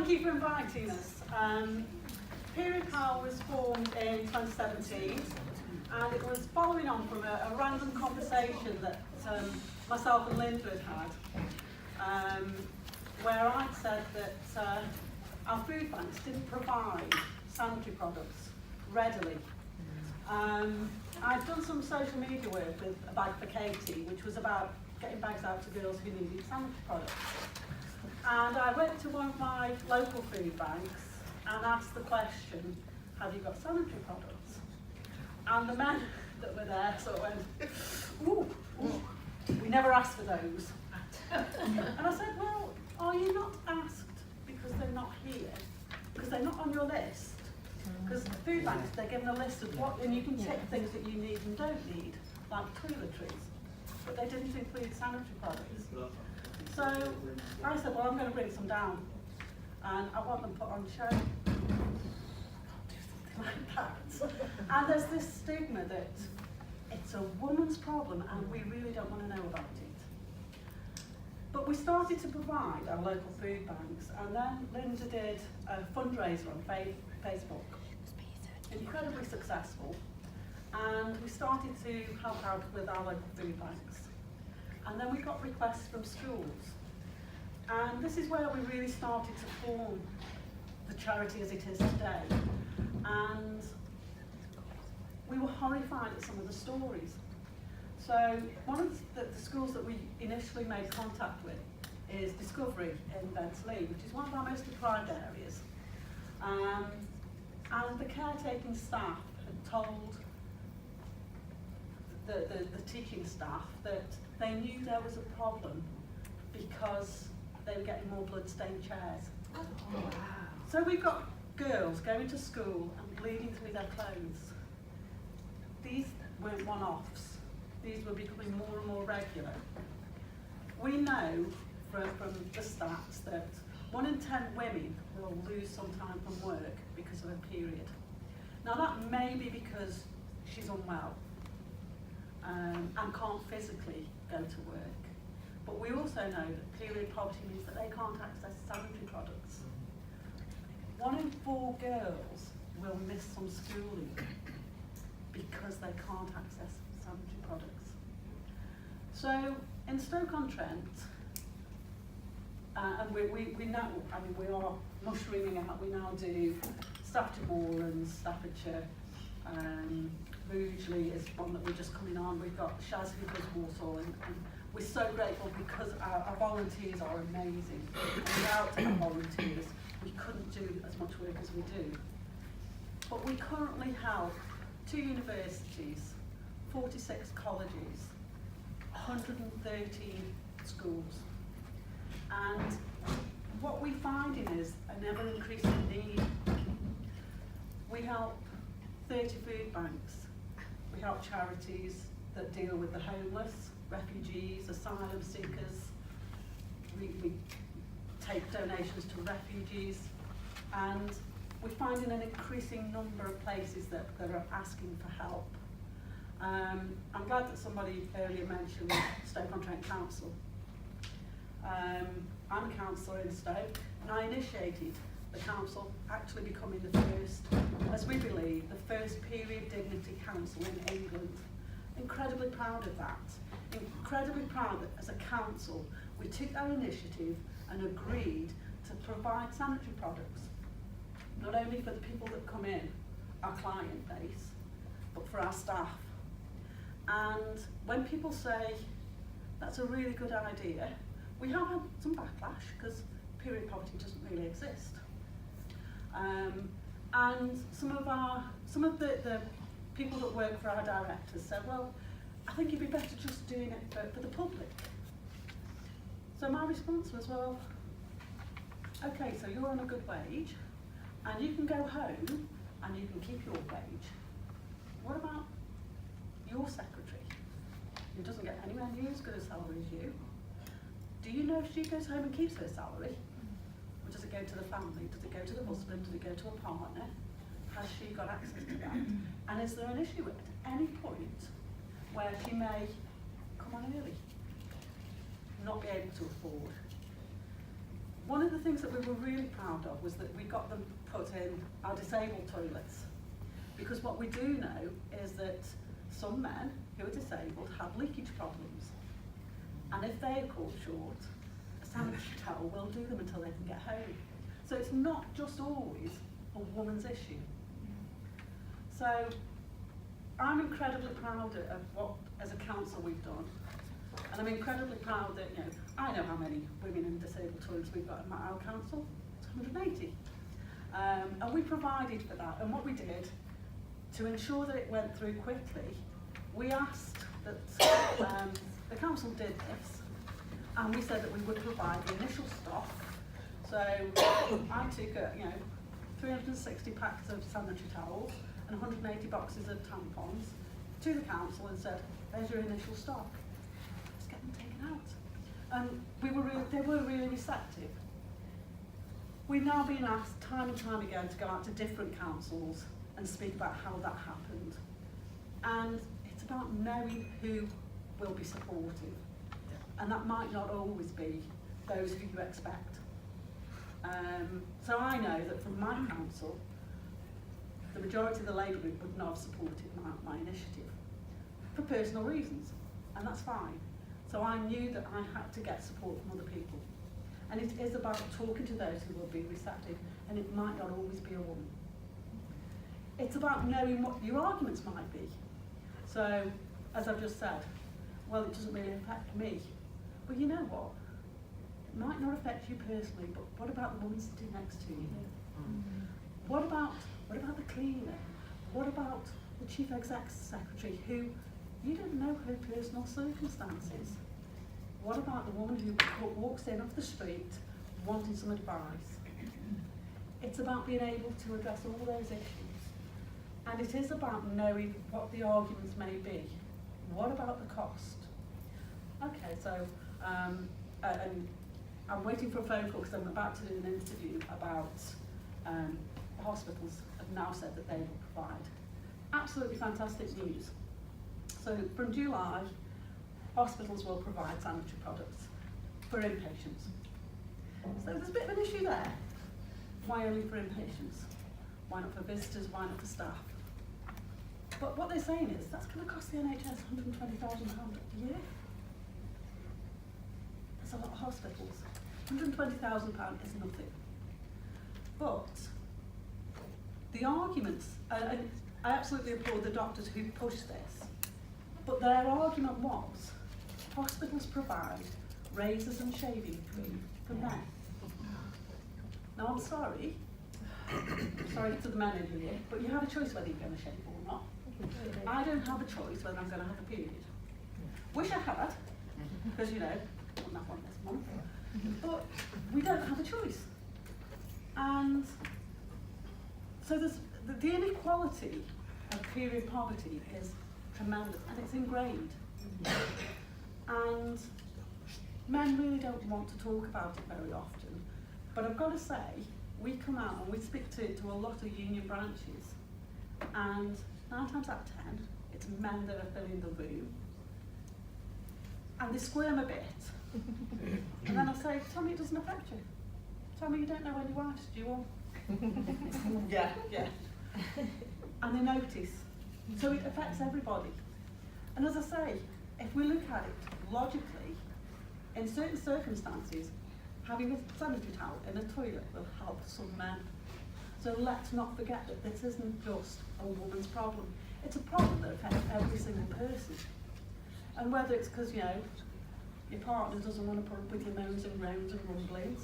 Thank you for inviting us. Period Pal was formed in 2017, and it was following on from a random conversation that myself and Linda had, where I'd said that our food banks didn't provide sanitary products readily. I'd done some social media work with A Bag for Katie, which was about getting bags out to girls who needed sanitary products. And I went to one of my local food banks and asked the question, have you got sanitary products? And the men that were there sort of went, ooh, we never asked for those. And I said, well, are you not asked because they're not here? Because they're not on your list? Because the food banks, they're given a list of what, and you can tick things that you need and don't need, like toiletries. But they didn't include sanitary products. So I said, well, I'm going to bring some down, and I want them put on show. Do something like that. And there's this stigma that it's a woman's problem, and we really don't want to know about it. But we started to provide our local food banks, and then Linda did a fundraiser on Facebook. Incredibly successful, and we started to help out with our local food banks. And then we got requests from schools. And this is where we really started to form the charity as it is today. And we were horrified at some of the stories. So one of the schools that we initially made contact with is Discovery in Bentley, which is one of our most deprived areas. And the caretaking staff had told the teaching staff that they knew there was a problem because they were getting more blood-stained chairs. Oh, wow. So we've got girls going to school and bleeding through their clothes. These weren't one-offs. These were becoming more and more regular. We know from the stats that 1 in 10 women will lose some time from work because of a period. Now that may be because she's unwell and can't physically go to work. But we also know that period poverty means that they can't access sanitary products. 1 in 4 girls will miss some schooling because they can't access sanitary products. So in Stoke-on-Trent, and we now, I mean, we are mushrooming out. We now do Staffordshire Moorlands, Staffordshire, Rugeley is one that we're just coming on. We've got Shaz who does Walsall, and we're so grateful because our volunteers are amazing. And without our volunteers, we couldn't do as much work as we do. But we currently help 2 universities, 46 colleges, 113 schools. And what we're finding is an ever-increasing need. We help 30 food banks. We help charities that deal with the homeless, refugees, asylum seekers. We take donations to refugees, and we're finding an increasing number of places that are asking for help. I'm glad that somebody earlier mentioned Stoke-on-Trent Council. I'm a councillor in Stoke, and I initiated the council actually becoming the first, as we believe, the first period dignity council in England. Incredibly proud of that. Incredibly proud that as a council we took that initiative and agreed to provide sanitary products, not only for the people that come in, our client base, but for our staff. And when people say that's a really good idea, we have had some backlash because period poverty doesn't really exist. And some of the people that work for our directors said, well, I think it'd be better just doing it for the public. So my response was, well, okay, so you're on a good wage, and you can go home and you can keep your wage. What about your secretary, who doesn't get anywhere near as good a salary as you? Do you know if she goes home and keeps her salary? Or does it go to the family? Does it go to the husband? Does it go to a partner? Has she got access to that? And is there an issue at any point where she may come on early, not be able to afford? one of the things that we were really proud of was that we got them put in our disabled toilets. Because what we do know is that some men who are disabled have leakage problems. And if they are caught short, a sanitary towel will do them until they can get home. So it's not just always a woman's issue. So I'm incredibly proud of what, as a council, we've done. And I'm incredibly proud that, I know how many women in disabled toilets we've got in our council. It's 180. And we provided for that. And what we did, to ensure that it went through quickly, we asked that the council did this, and we said that we would provide the initial stock. So I took 360 packs of sanitary towels and 180 boxes of tampons to the council and said, there's your initial stock. Let's get them taken out. And they were really receptive. We've now been asked time and time again to go out to different councils and speak about how that happened. And it's about knowing who will be supportive. And that might not always be those who you expect. So I know that from my council, the majority of the Labour group would not have supported my initiative for personal reasons, and that's fine. So I knew that I had to get support from other people. And it is about talking to those who will be receptive, and it might not always be a woman. It's about knowing what your arguments might be. So, as I've just said, well, it doesn't really affect me. Well, you know what? It might not affect you personally, but what about the woman sitting next to you? What about the cleaner? What about the chief exec secretary who you don't know her personal circumstances? What about the woman who walks in off the street wanting some advice? It's about being able to address all those issues. And it is about knowing what the arguments may be. What about the cost? Okay, so I'm waiting for a phone call because I'm about to do an interview about hospitals have now said that they will provide. Absolutely fantastic news. So from July, hospitals will provide sanitary products for inpatients. So there's a bit of an issue there. Why only for inpatients? Why not for visitors? Why not for staff? But what they're saying is that's going to cost the NHS £120,000 a year. That's a lot of hospitals. £120,000 is nothing. But the arguments, and I absolutely applaud the doctors who pushed this, but their argument was hospitals provide razors and shaving cream for men. Now I'm sorry to the men in here, but you have a choice whether you're going to shave or not. I don't have a choice whether I'm going to have a period. Wish I had, because wouldn't have one this month. But we don't have a choice. And so there's the inequality of period poverty is tremendous, and it's ingrained. And men really don't want to talk about it very often. But I've got to say, we come out and we speak to a lot of union branches, and 9 times out of 10, it's men that are filling the room. And they squirm a bit. And then I say, tell me it doesn't affect you. Tell me you don't know when your wife's due on. Yeah. And they notice. So it affects everybody. And as I say, if we look at it logically, in certain circumstances, having a sanitary towel in a toilet will help some men. So let's not forget that this isn't just a woman's problem. It's a problem that affects every single person. And whether it's because, your partner doesn't want to put up with your moans and groans and rumblings.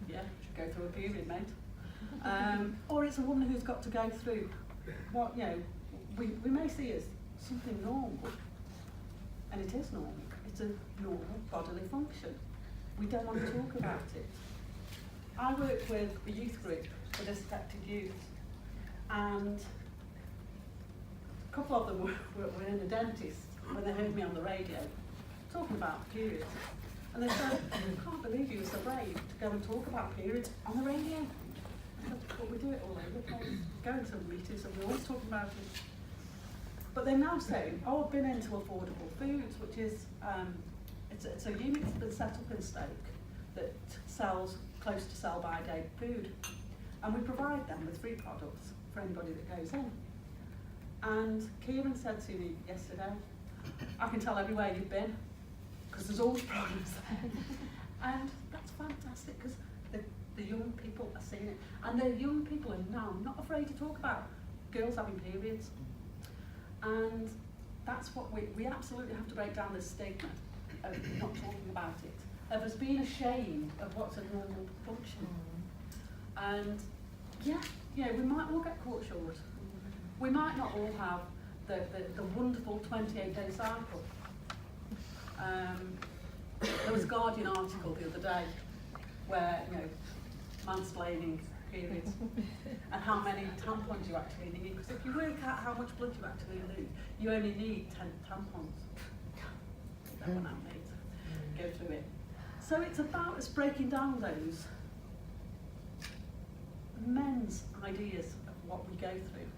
Yeah, go through a period, mate. Or it's a woman who's got to go through what, we may see as something normal. And it is normal. It's a normal bodily function. We don't want to talk about it. I work with a youth group for disaffected youth, and a couple of them were in a dentist when they heard me on the radio talking about periods. And they said, I can't believe you were so brave to go and talk about periods on the radio. I said, but we do it all over the place. Go into meetings and we're always talking about it. But they're now saying, I've been into affordable foods, which is, it's a unit that's been set up in Stoke that sells close to sell-by date food. And we provide them with free products for anybody that goes in. And Kieran said to me yesterday, I can tell everywhere you've been, because there's always problems there. And that's fantastic, because the young people are seeing it. And the young people are now not afraid to talk about girls having periods. And that's what we absolutely have to break down this stigma of not talking about it, of us being ashamed of what's a normal function. And yeah, we might all get caught short. We might not all have the wonderful 28-day cycle. There was a Guardian article the other day where, mansplaining periods and how many tampons you actually need. Because if you work out how much blood you actually lose, you only need 10 tampons. That one out, mate. Go through it. So it's about us breaking down those men's ideas of what we go through.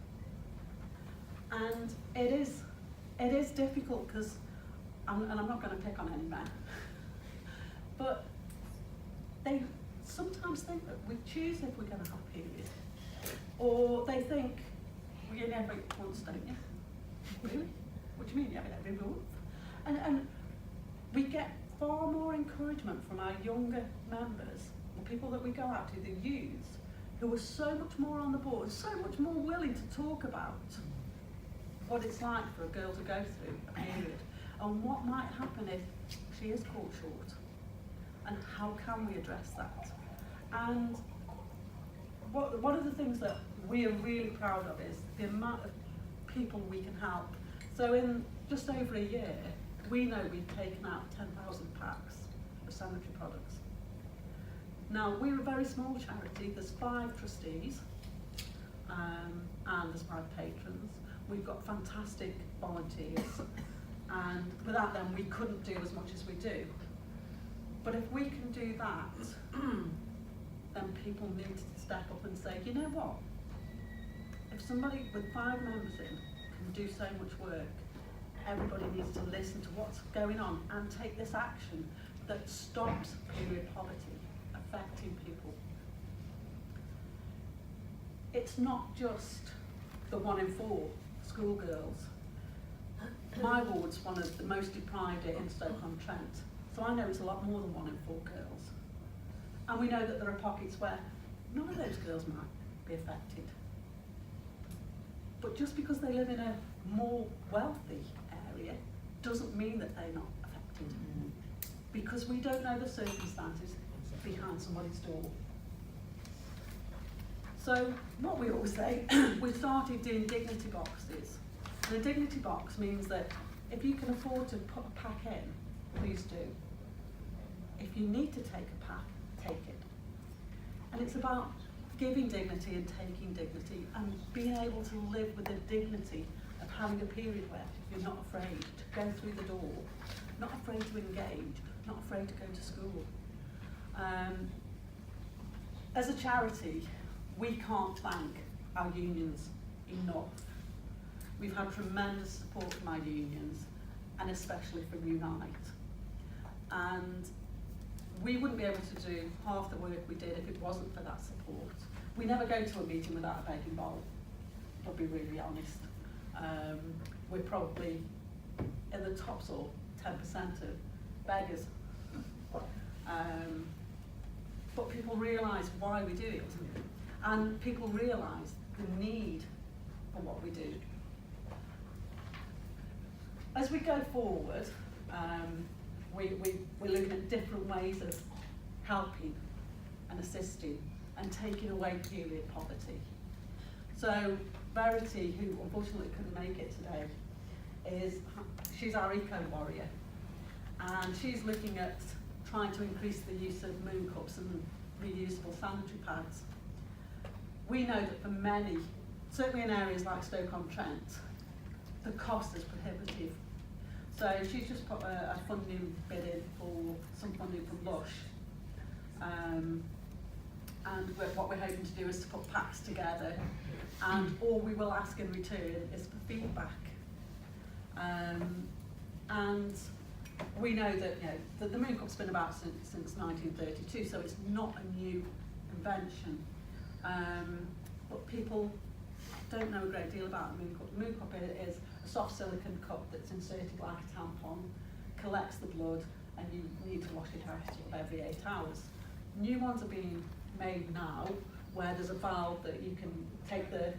And it is difficult because, and I'm not going to pick on any men, but they sometimes think that we choose if we're going to have a period. Or they think, well, you only have it once, don't you? Really? What do you mean you have it every month? And we get far more encouragement from our younger members, the people that we go out to, the youths, who are so much more on the board, so much more willing to talk about what it's like for a girl to go through a period and what might happen if she is caught short and how can we address that. And one of the things that we are really proud of is the amount of people we can help. So in just over a year, we know we've taken out 10,000 packs of sanitary products. Now, we're a very small charity. There's 5 trustees and there's 5 patrons. We've got fantastic volunteers, and without them we couldn't do as much as we do. But if we can do that, then people need to step up and say, you know what? If somebody with 5 members in can do so much work, everybody needs to listen to what's going on and take this action that stops period poverty affecting people. It's not just the 1 in 4 schoolgirls. My ward's one of the most deprived in Stoke-on-Trent, so I know it's a lot more than 1 in 4 girls. And we know that there are pockets where none of those girls might be affected. But just because they live in a more wealthy area doesn't mean that they're not affected. Because we don't know the circumstances behind somebody's door. So what we always say, we started doing dignity boxes. And a dignity box means that if you can afford to put a pack in, please do. If you need to take a pack, take it. And it's about giving dignity and taking dignity and being able to live with the dignity of having a period where you're not afraid to go through the door, not afraid to engage, not afraid to go to school. As a charity, we can't thank our unions enough. We've had tremendous support from our unions, and especially from Unite. And we wouldn't be able to do half the work we did if it wasn't for that support. We never go to a meeting without a begging bowl, I'll be really honest. We're probably in the top sort of 10% of beggars. But people realise why we do it, and people realise the need for what we do. As we go forward, we're looking at different ways of helping and assisting and taking away period poverty. So Verity, who unfortunately couldn't make it today, she's our eco warrior, and she's looking at trying to increase the use of moon cups and reusable sanitary pads. We know that for many, certainly in areas like Stoke-on-Trent, the cost is prohibitive. So she's just put a funding bid in for some funding from Lush. And what we're hoping to do is to put packs together, and all we will ask in return is for feedback. And we know that, you know, that the Moon Cup's been about since 1932, so it's not a new invention. But people don't know a great deal about the Moon Cup. The Moon Cup is a soft silicone cup that's inserted like a tampon, collects the blood, and you need to wash it out every 8 hours. New ones are being made now, where there's a valve that you can take the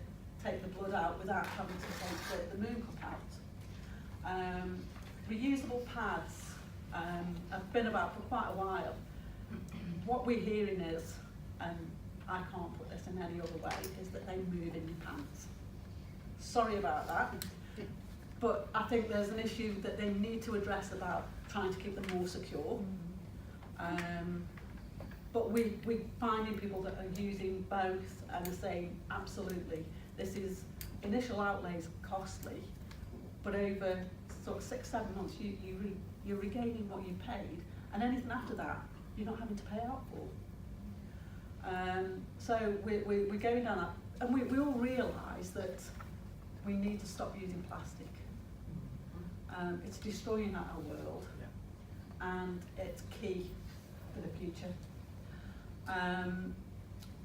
blood out without having to take the Moon Cup out. Reusable pads have been about for quite a while. What we're hearing is, and I can't put this in any other way, is that they move in your pants. Sorry about that, but I think there's an issue that they need to address about trying to keep them more secure. But we're finding people that are using both and are saying, absolutely, this is, initial outlays costly, but over sort of 6-7 months, you're regaining what you paid, and anything after that, you're not having to pay out for. So we're going down that, and we all realise that we need to stop using plastic. It's destroying our world, and it's key for the future.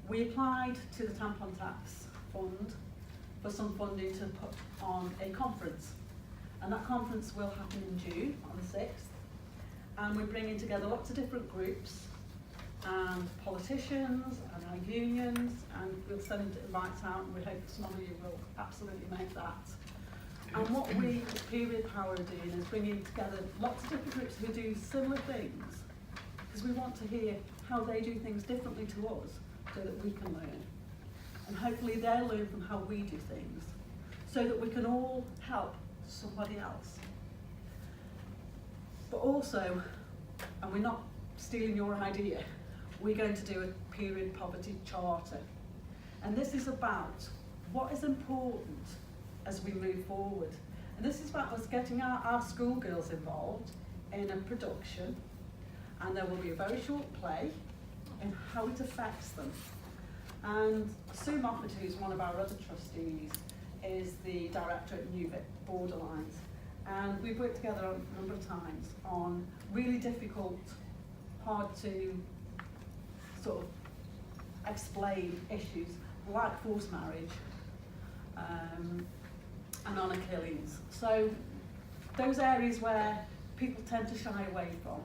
We applied to the Tampon Tax Fund for some funding to put on a conference, and that conference will happen in June on the 6th, and we're bringing together lots of different groups and politicians and our unions, and we'll send invites out, and we hope some of you will absolutely make that. And what we as Period Power are doing is bringing together lots of different groups who do similar things, because we want to hear how they do things differently to us so that we can learn. And hopefully they'll learn from how we do things so that we can all help somebody else. But also, and we're not stealing your idea, we're going to do a period poverty charter. And this is about what is important as we move forward. And this is about us getting our schoolgirls involved in a production, and there will be a very short play in how it affects them. And Sue Moffat, who's one of our other trustees, is the director at Newvit Borderlines. And we've worked together a number of times on really difficult, hard to sort of explain issues like forced marriage and honour killings. So those areas where people tend to shy away from,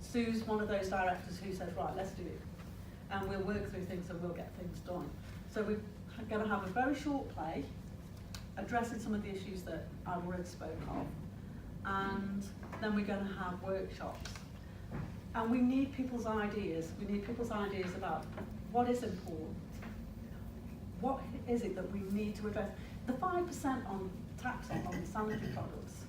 Sue's one of those directors who says, right, let's do it. And we'll work through things and we'll get things done. So we're going to have a very short play addressing some of the issues that I've already spoken of. And then we're going to have workshops. And we need people's ideas. We need people's ideas about what is important. What is it that we need to address? The 5% on tax on sanitary products,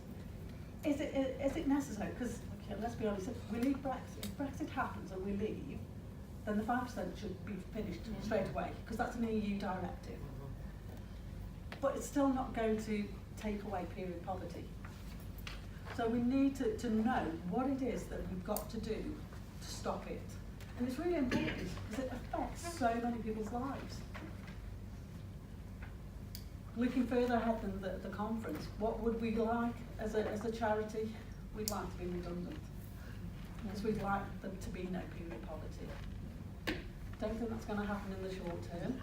is it necessary? Because okay, let's be honest, if we leave Brexit, if Brexit happens and we leave, then the 5% should be finished straight away, because that's an EU directive. But it's still not going to take away period poverty. So we need to know what it is that we've got to do to stop it. And it's really important because it affects so many people's lives. Looking further ahead than the conference, what would we like as a charity? We'd like to be redundant, because we'd like there to be no period poverty. Don't think that's going to happen in the short term.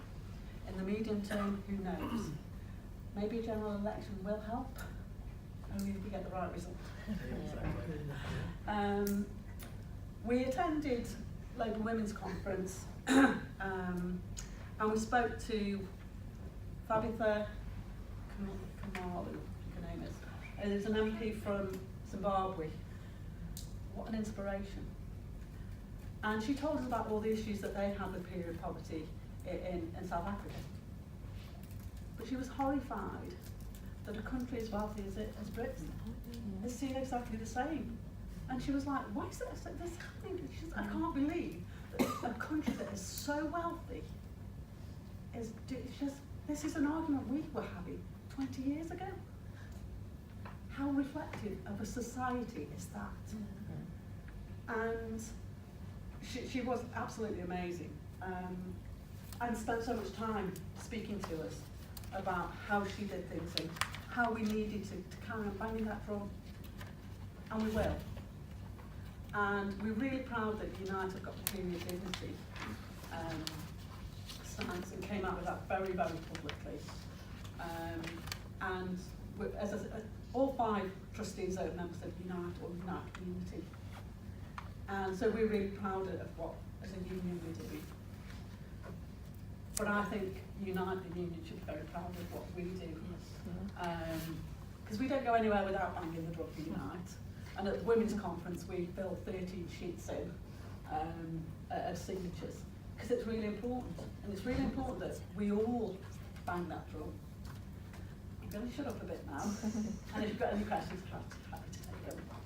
In the medium term, who knows? Maybe a general election will help, only if we get the right result. We attended Labour Women's Conference and we spoke to Fabitha Kamalu, her name is. There's an MP from Zimbabwe. What an inspiration. And she told us about all the issues that they had with period poverty in South Africa. But she was horrified that a country as wealthy as Britain is seen exactly the same. And she was like, why is this happening? She said, I can't believe that a country that is so wealthy is just, this is an argument we were having 20 years ago. How reflective of a society is that? And she was absolutely amazing, and spent so much time speaking to us about how she did things and how we needed to carry on banging that drum, and we will. And we're really proud that Unite have got the Period Dignity stance and came out with that very, very publicly. And as I said, all 5 trustees are members of Unite or Unite Community. And so we're really proud of what, as a union, we do. But I think Unite, the union, should be very proud of what we do. Because we don't go anywhere without banging the drum for Unite. And at the Women's Conference, we filled 13 sheets in of signatures. Because it's really important. And it's really important that we all bang that drum. I'm going to shut up a bit now. And if you've got any questions, I'm happy to take them.